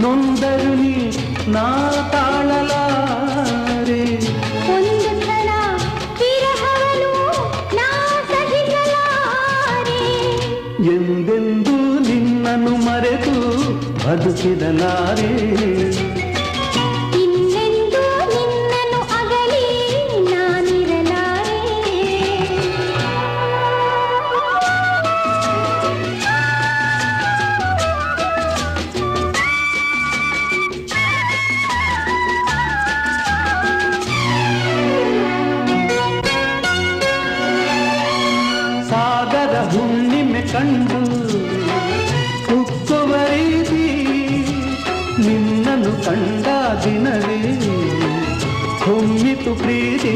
ನೊಂದರು ನೀ ನಾ ತಾಳಲಾರೆ. ಒಂದು ಕ್ಷಣ ವಿರಹವನು ನಾ ಸಹಿಸಲಾರೆ. ಎಂದೆಂದೂ ನಿನ್ನನ್ನು ಮರೆತು ಬದುಕಿದಲಾರೆ. ಇನ್ನೆಂದೂ ನಿನ್ನನ್ನು ಅಗಲಿ ನಾನಿರಲಾರೆ. ಸಾಗರ ಹುಣ್ಣಿಮೆ ಕಂಡು ಉಕ್ಕುವ ರೀತಿ ನಿನ್ನನ್ನು ಕಂಡ ದಿನವೇ ಹೊಮ್ಮಿತು ಪ್ರೀತಿ.